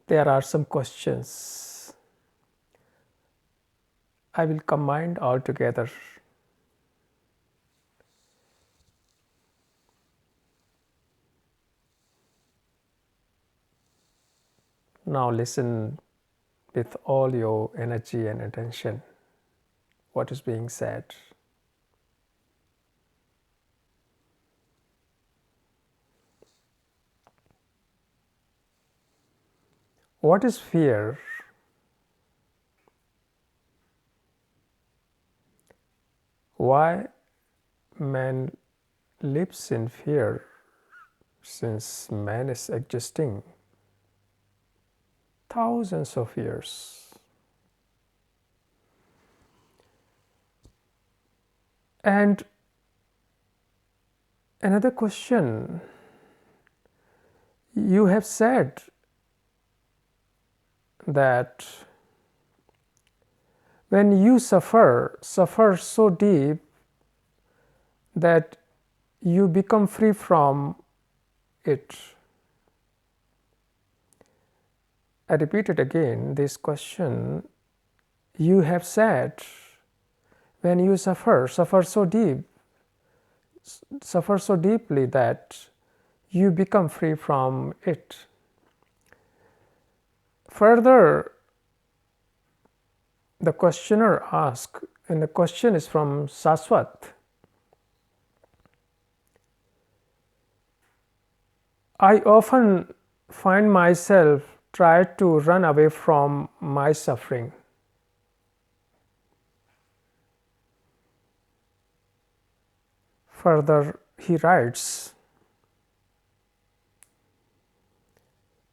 there are some questions. I will combine all together. Now listen with all your energy and attention what is being said. What is fear? Why man lives in fear since man is existing thousands of years? And another question, you have said that when you suffer so deep that you become free from it. I repeat it again, this question, you have said when you suffer so deeply that you become free from it. Further, the questioner asks, and the question is from Saswat. I often find myself try to run away from my suffering. Further, he writes,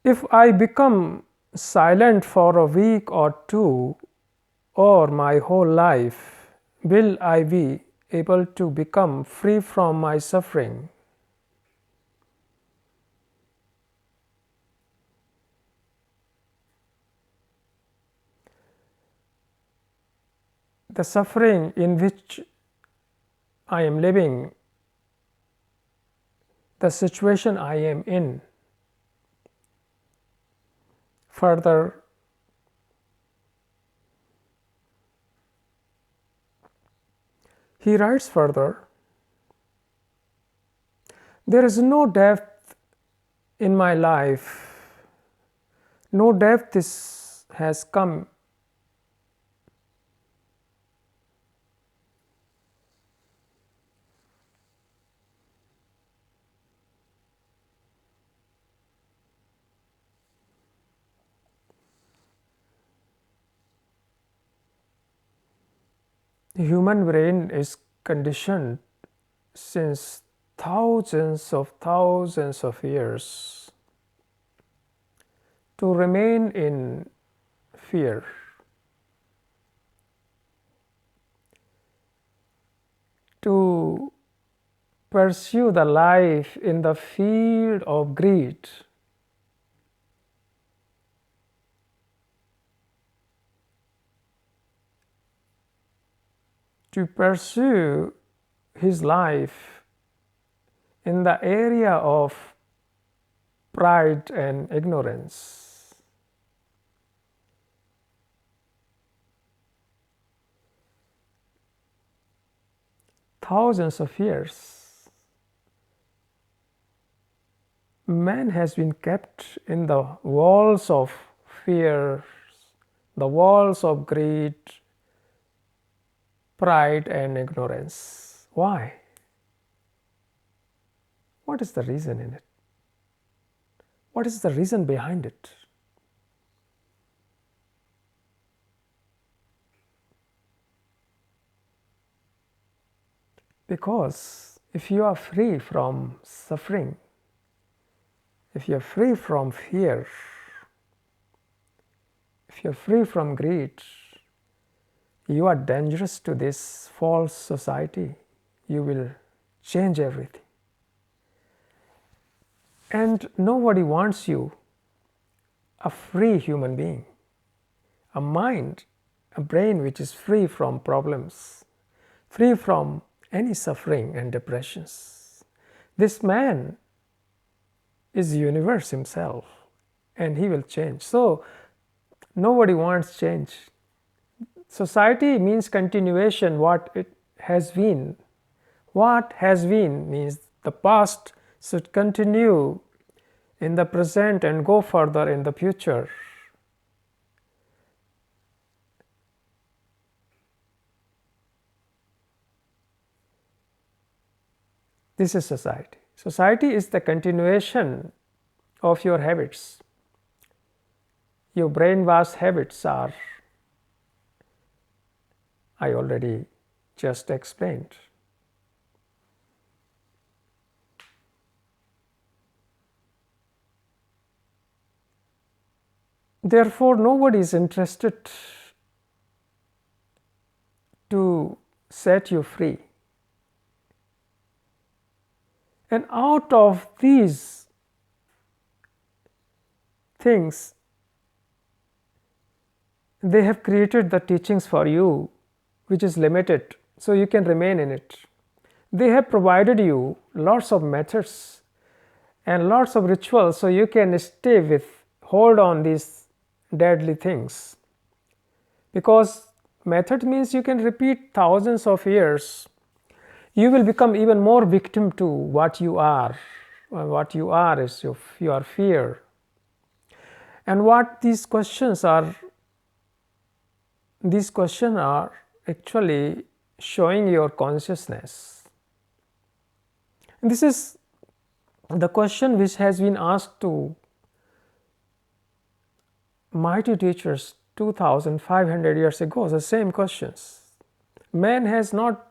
if I become silent for a week or two or my whole life, will I be able to become free from my suffering? The suffering in which I am living, the situation I am in. Further, he writes further, there is no depth in my life, no depth has come. The human brain is conditioned since thousands of years to remain in fear. To pursue the life in the field of greed. To pursue his life in the area of pride and ignorance. Thousands of years, man has been kept in the walls of fear, the walls of greed, pride and ignorance. Why? What is the reason in it? What is the reason behind it? Because if you are free from suffering, if you are free from fear, if you are free from greed, you are dangerous to this false society. You will change everything. And nobody wants you a free human being, a mind, a brain which is free from problems, free from any suffering and depressions. This man is the universe himself. and he will change. So nobody wants change. Society means continuation, what it has been. What has been means the past should continue in the present and go further in the future. This is society. Society is the continuation of your habits. Your brainwash habits are, I already just explained. Therefore, nobody is interested to set you free. And out of these things, they have created the teachings for you, which is limited, so you can remain in it. They have provided you lots of methods and lots of rituals, so you can stay with, hold on these deadly things. Because method means you can repeat thousands of years. You will become even more victim to what you are. What you are is your fear. And what these questions are actually showing your consciousness. And this is the question which has been asked to mighty teachers 2500 years ago, the same questions. Man has not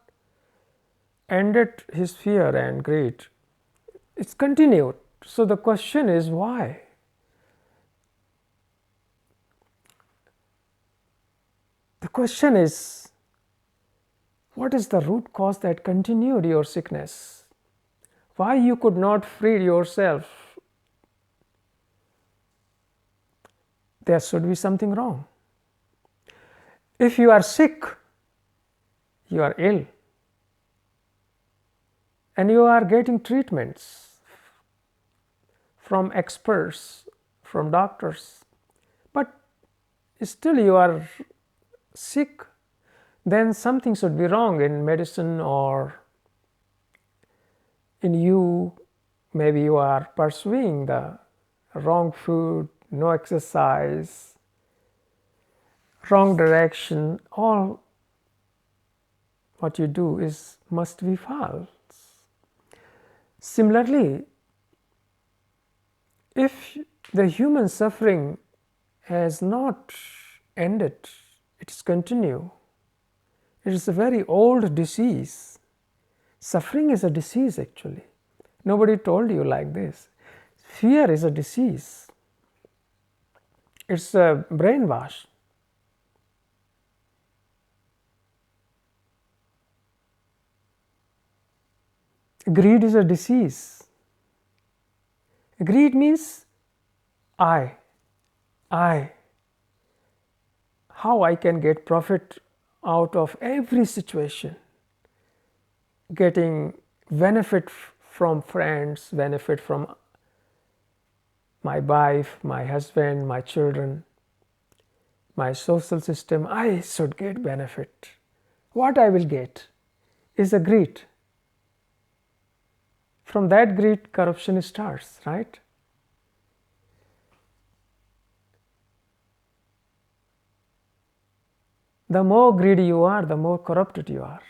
ended his fear and greed. It's continued. So the question is why? The question is, what is the root cause that continued your sickness? Why you could not free yourself? There should be something wrong. If you are sick, you are ill, and you are getting treatments from experts, from doctors, but still you are sick, then something should be wrong in medicine or in you. Maybe you are pursuing the wrong food, no exercise, wrong direction. All what you do must be false. Similarly, if the human suffering has not ended, it is continue. It is a very old disease. Suffering is a disease actually. Nobody told you like this. Fear is a disease. It's a brainwash. Greed is a disease. Greed means I. How I can get profit out of every situation. Getting benefit from friends, benefit from my wife, my husband, my children, my social system. I should get benefit. What I will get is a greed. From that greed, corruption starts, right? The more greedy you are, the more corrupted you are.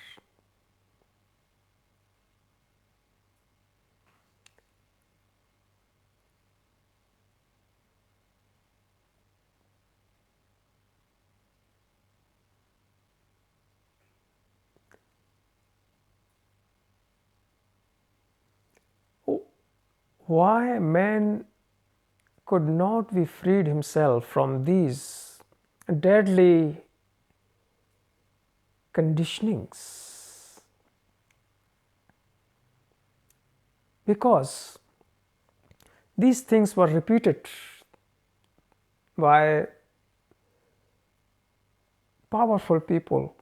Why man could not be freed himself from these deadly conditionings? Because these things were repeated by powerful people,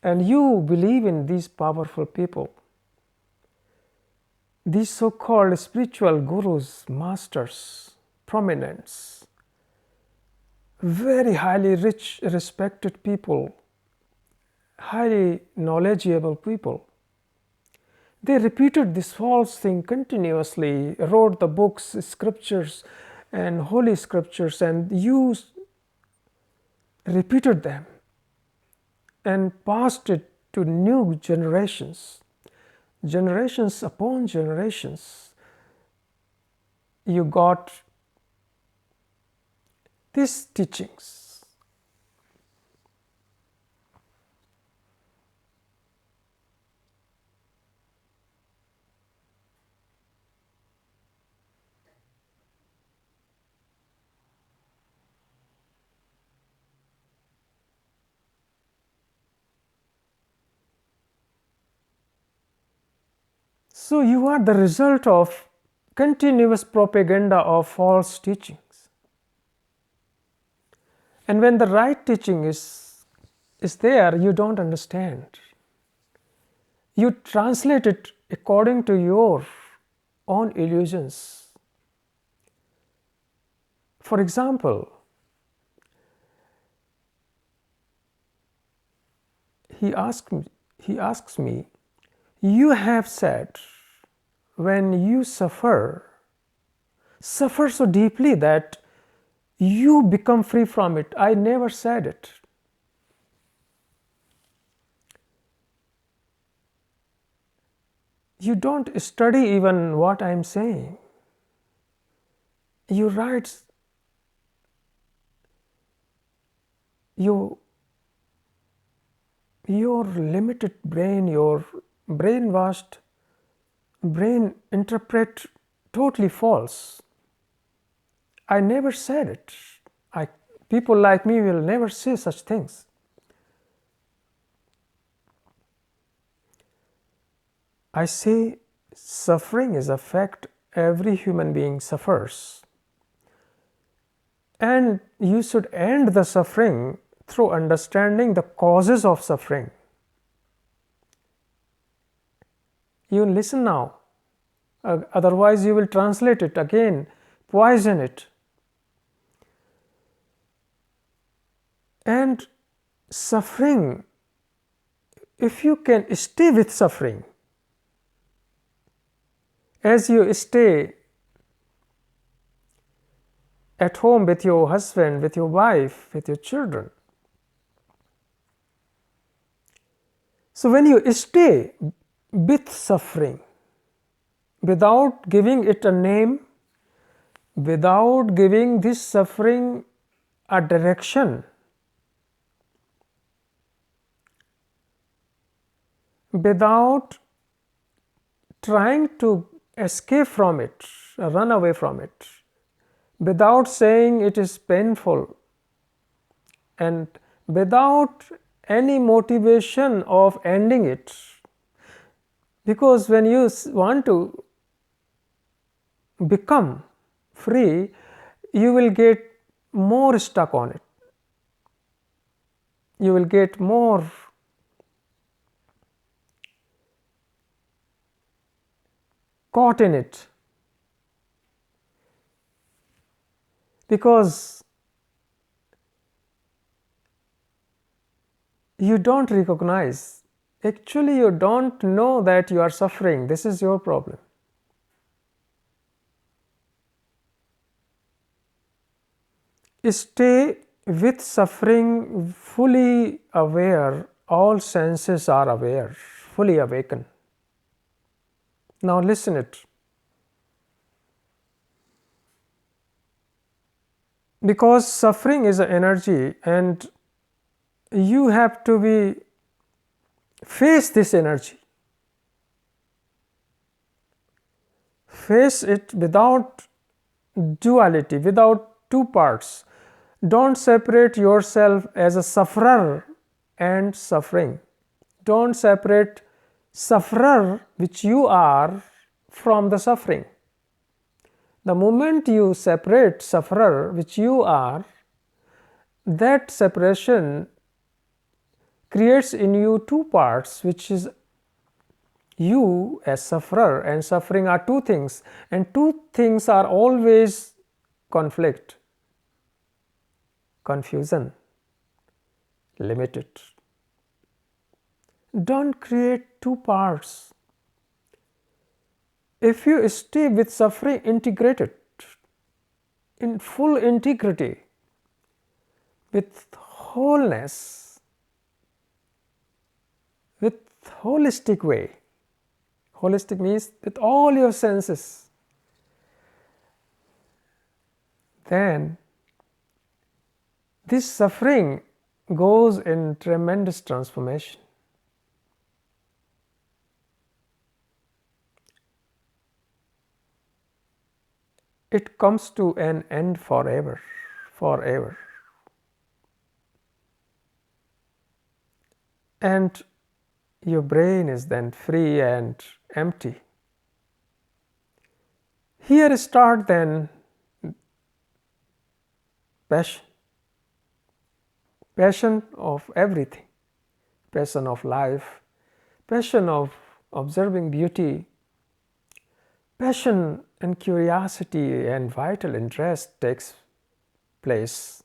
and you believe in these powerful people. These so-called spiritual gurus, masters, prominence, very highly rich, respected people, highly knowledgeable people. They repeated this false thing continuously, wrote the books, scriptures, and holy scriptures, and repeated them and passed it to new generations, generations upon generations. You got these teachings. So you are the result of continuous propaganda of false teachings. And when the right teaching is there, you don't understand. You translate it according to your own illusions. For example, he asks me, you have said when you suffer so deeply that you become free from it. I never said it. You don't study even what I am saying. You write, your limited brain, your brainwashed brain interpret totally false. I never said it. People like me will never say such things. I say suffering is a fact. Every human being suffers. And you should end the suffering through understanding the causes of suffering. You listen now. Otherwise you will translate it again, poison it. And suffering, if you can stay with suffering, as you stay at home with your husband, with your wife, with your children. So when you stay with suffering, without giving it a name, without giving this suffering a direction, without trying to escape from it, run away from it, without saying it is painful, and without any motivation of ending it. Because when you want to become free, you will get more stuck on it. You will get more caught in it, because you don't recognize, actually you don't know that you are suffering. This is your problem. Stay with suffering fully aware. All senses are aware, fully awakened. Now listen it. Because suffering is an energy, and you have to face this energy. Face it without duality, without two parts. Don't separate yourself as a sufferer and suffering. Don't separate sufferer, which you are, from the suffering. The moment you separate sufferer, which you are, that separation creates in you two parts, which is you as sufferer and suffering are two things, and two things are always conflict, confusion, limited. Don't create two parts. If you stay with suffering integrated, in full integrity, with wholeness, with holistic way, holistic means with all your senses, then this suffering goes in tremendous transformation. It comes to an end forever, forever. And your brain is then free and empty. Here start then passion. Passion of everything. Passion of life. Passion of observing beauty. Passion and curiosity and vital interest takes place.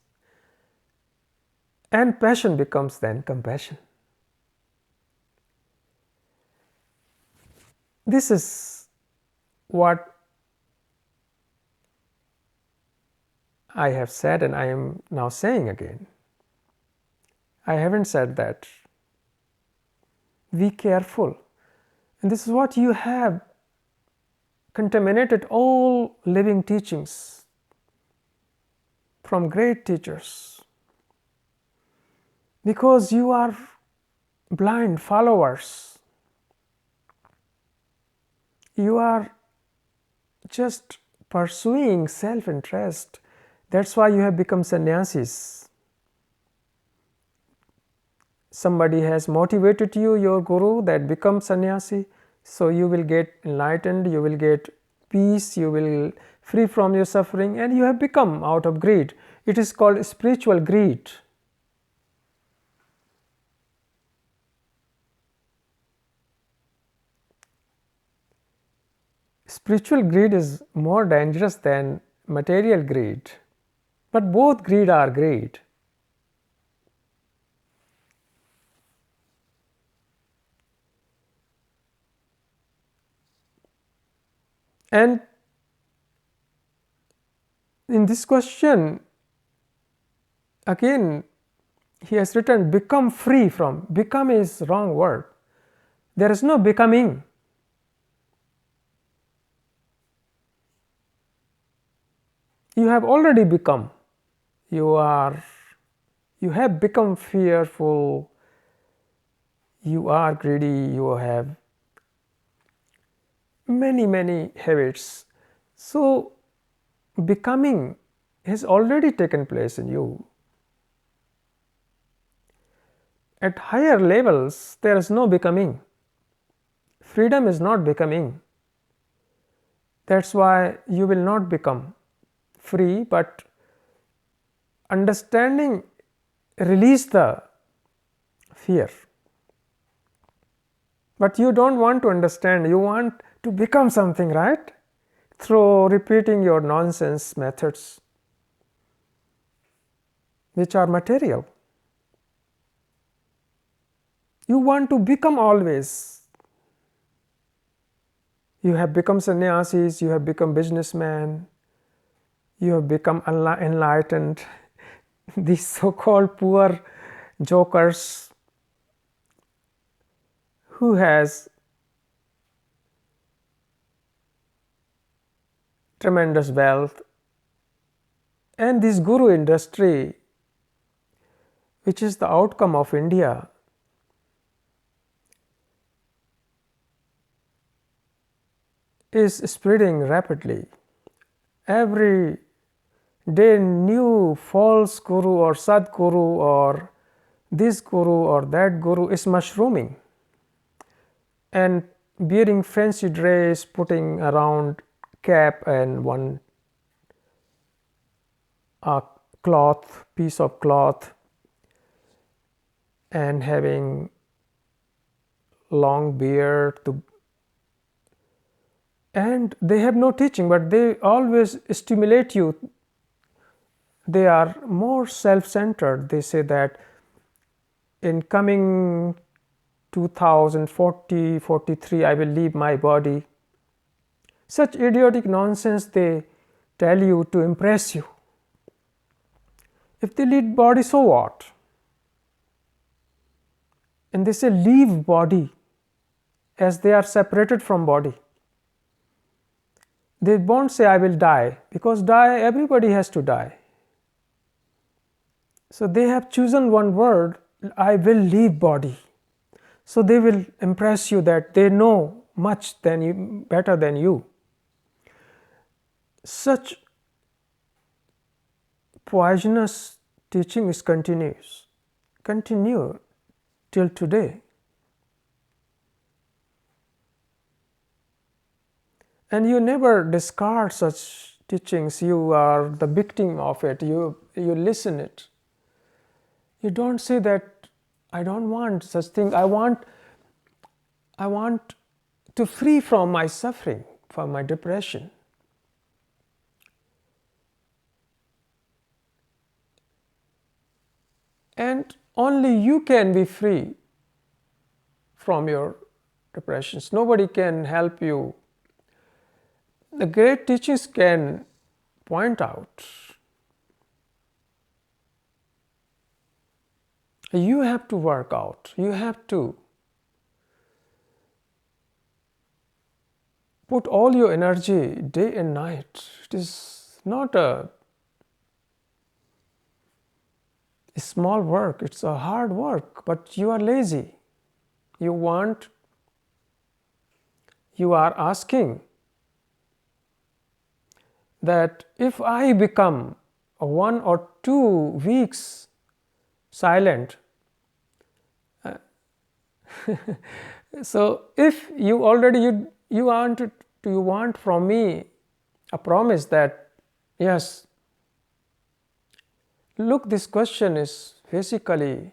And passion becomes then compassion. This is what I have said and I am now saying again. I haven't said that. Be careful. And this is what you have contaminated all living teachings from great teachers. Because you are blind followers. You are just pursuing self-interest. That's why you have become sannyasis. Somebody has motivated you, your guru, that become sannyasi. So you will get enlightened, you will get peace, you will free from your suffering, and you have become out of greed. It is called spiritual greed. Spiritual greed is more dangerous than material greed, but both greed are greed. And in this question, again, he has written, become free from. Become is wrong word. There is no becoming. You have already become. You have become fearful. You are greedy. You have many habits. So becoming has already taken place in you. At higher levels, there is no becoming. Freedom is not becoming. That's why you will not become free, but understanding release the fear. But you don't want to understand, you want to become something, right? Through repeating your nonsense methods, which are material. You want to become always. You have become sannyasis, you have become businessmen, you have become enlightened. These so-called poor jokers who has tremendous wealth, and this guru industry, which is the outcome of India, is spreading rapidly. Every day new false guru or sadguru or this guru or that guru is mushrooming and wearing fancy dress, putting around cap and one piece of cloth, and having long beard, and they have no teaching, but they always stimulate you they are more self-centered. They say that in coming 2040, 43, I will leave my body. Such idiotic nonsense they tell you to impress you. If they leave body, so what? And they say leave body, as they are separated from body. They won't say I will die, because die, everybody has to die. So they have chosen one word, I will leave body. So they will impress you that they know much than you, better than you. Such poisonous teaching is continue till today. And you never discard such teachings. You are the victim of it. You listen it. You don't say that I don't want such thing. I want to free from my suffering, from my depression. And only you can be free from your depressions. Nobody can help you. The great teachers can point out. You have to work out. You have to put all your energy day and night. It is not a small work. It's a hard work, but you are lazy. You are asking that if I become 1 or 2 weeks silent, so if you already you want from me a promise that yes, look, this question is basically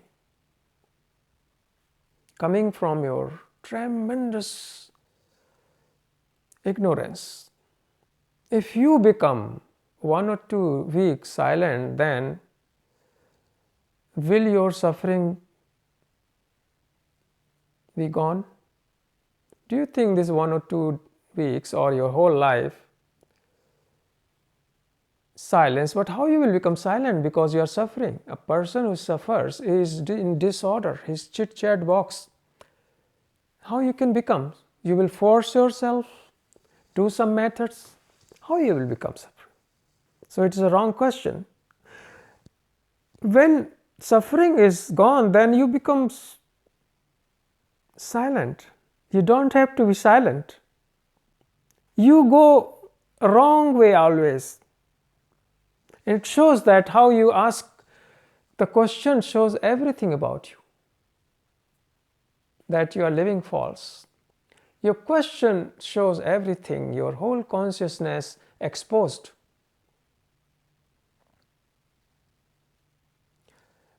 coming from your tremendous ignorance. If you become 1 or 2 weeks silent, then will your suffering be gone? Do you think this 1 or 2 weeks or your whole life silence? But how you will become silent because you are suffering? A person who suffers is in disorder, his chit-chat box. How you can become? You will force yourself, do some methods. How you will become suffering? So it is a wrong question. When suffering is gone, then you become silent. You don't have to be silent. You go a wrong way always. It shows that how you ask the question shows everything about you, that you are living false. Your question shows everything, your whole consciousness exposed.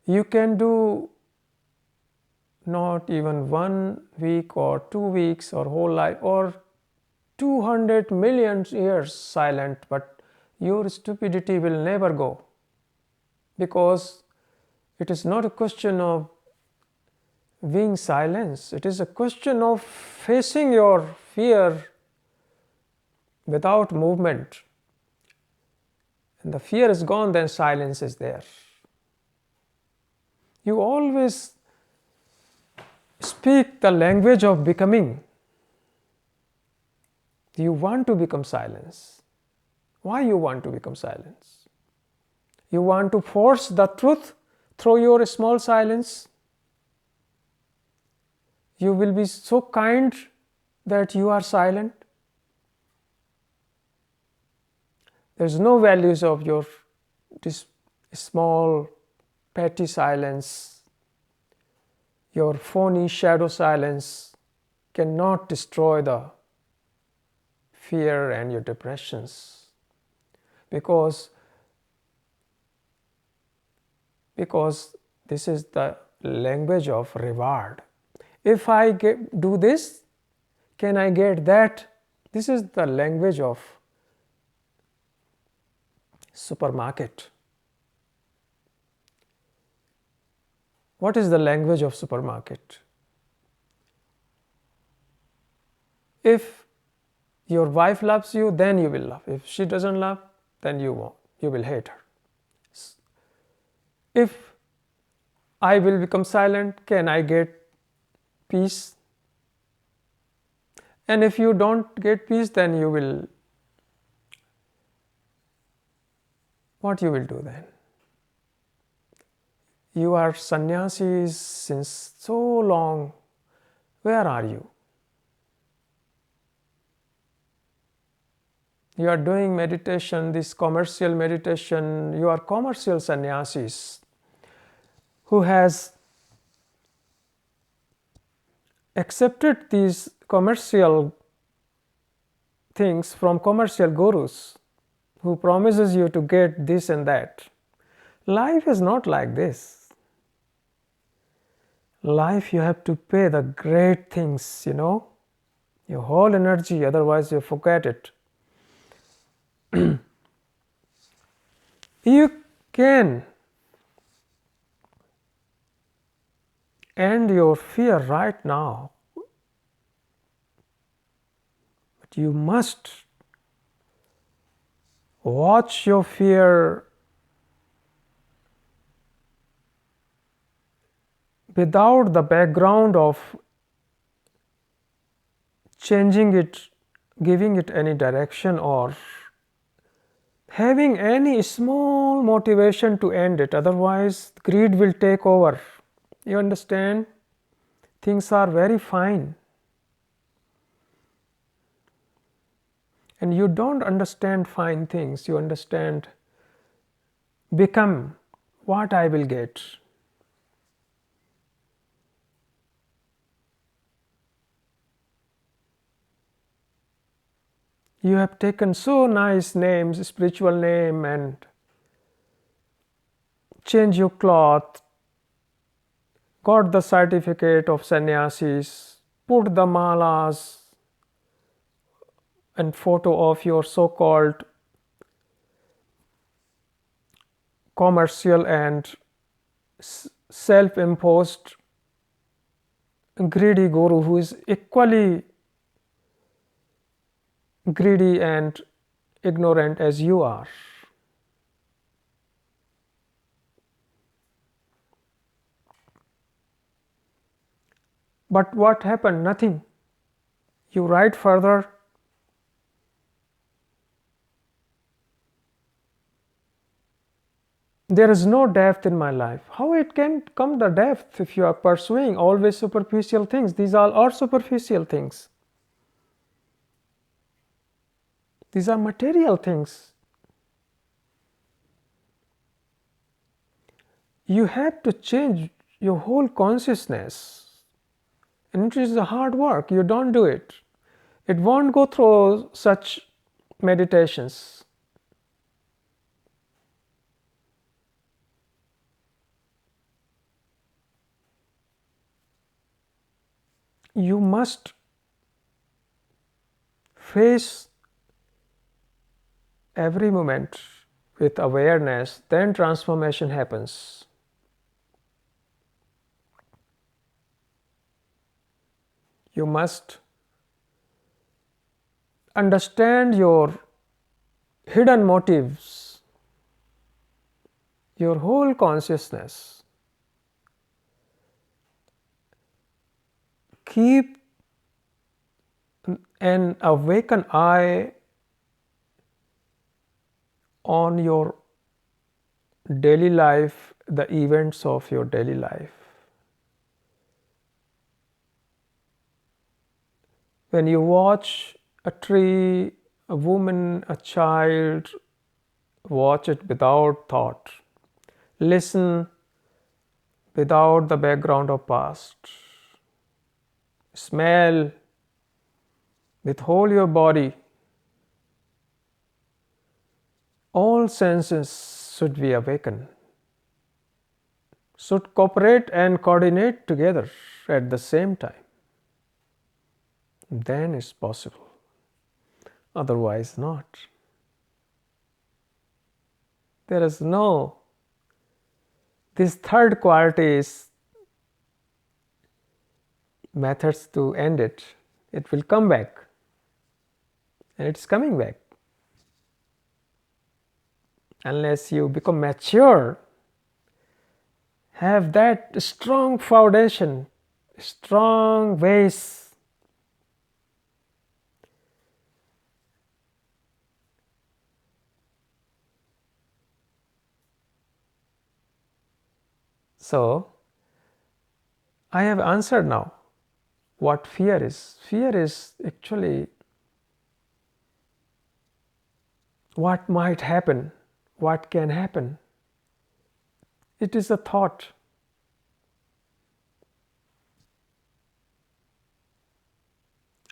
You can do not even 1 week or 2 weeks or whole life or 200 million years silent, but your stupidity will never go, because it is not a question of being silent. It is a question of facing your fear without movement. And the fear is gone, then silence is there. You always speak the language of becoming. You want to become silence. Why you want to become silence? You want to force the truth through your small silence. You will be so kind that you are silent. There is no values of your this small petty silence. Your phony shadow silence cannot destroy the fear and your depressions, because this is the language of reward. If I do this, can I get that? This is the language of supermarket. What is the language of supermarket? If your wife loves you, then you will love. If she doesn't love, then you won't. You will hate her. If I will become silent, can I get peace? And if you don't get peace, then you will, what you will do then? You are sannyasis since so long. Where are you? You are doing meditation, this commercial meditation. You are commercial sannyasis who has accepted these commercial things from commercial gurus who promises you to get this and that. Life is not like this. Life, you have to pay the great things, your whole energy, otherwise you forget it. You can end your fear right now, but you must watch your fear without the background of changing it, giving it any direction, or having any small motivation to end it. Otherwise, greed will take over. You understand? Things are very fine. And you don't understand fine things. You understand become what I will get. You have taken so nice names, spiritual name, and change your cloth, got the certificate of sannyasis, put the malas and photo of your so-called commercial and self-imposed greedy guru who is equally greedy and ignorant as you are. But what happened? Nothing. You write further. There is no depth in my life. How it can come the depth if you are pursuing always superficial things? These are superficial things. These are material things. You have to change your whole consciousness, and it is a hard work. You don't do it, it won't go through such meditations. You must face every moment with awareness, then transformation happens. You must understand your hidden motives, your whole consciousness. Keep an awakened eye on your daily life, the events of your daily life. When you watch a tree, a woman, a child, watch it without thought. Listen without the background of past. Smell with whole your body. All senses should be awakened, should cooperate and coordinate together at the same time. Then it's possible, otherwise not. There is no, this third quality is methods to end it, it will come back, and it's coming back. Unless you become mature, have that strong foundation, strong base, so I have answered now what fear is. Fear is actually what might happen, what can happen. It is a thought.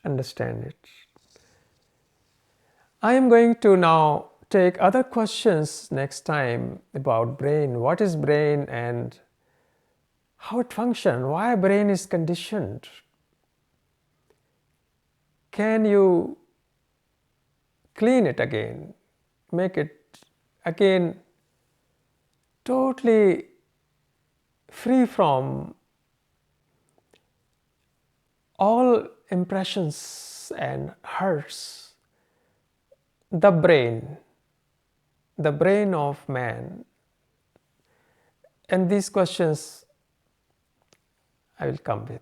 Understand it. I am going to now take other questions next time about brain. What is brain and how it functions? Why brain is conditioned? Can you clean it again? Make it again totally free from all impressions and hurts. The brain of man. And these questions I will come with.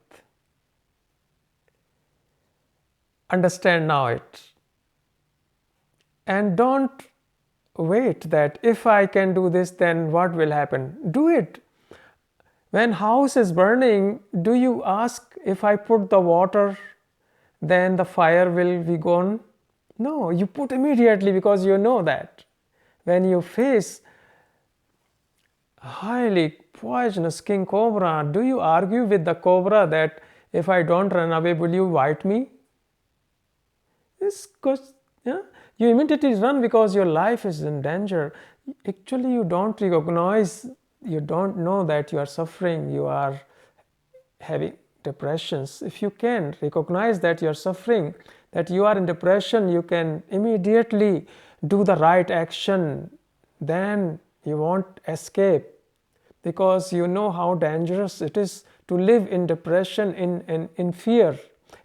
Understand now it. And don't wait that if I can do this, then what will happen? Do it. When house is burning, do you ask, if I put the water, then the fire will be gone? No, you put immediately, because you know that when you face highly poisonous king cobra, do you argue with the cobra that if I don't run away, will you bite me? You immediately run because your life is in danger. Actually, you don't recognize, you don't know that you are suffering, you are having depressions. If you can recognize that you are suffering, that you are in depression, you can immediately do the right action. Then you won't escape, because you know how dangerous it is to live in depression, in fear.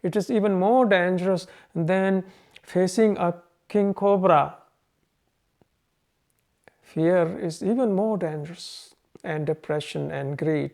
It is even more dangerous than facing a king cobra. Fear is even more dangerous, and depression and greed.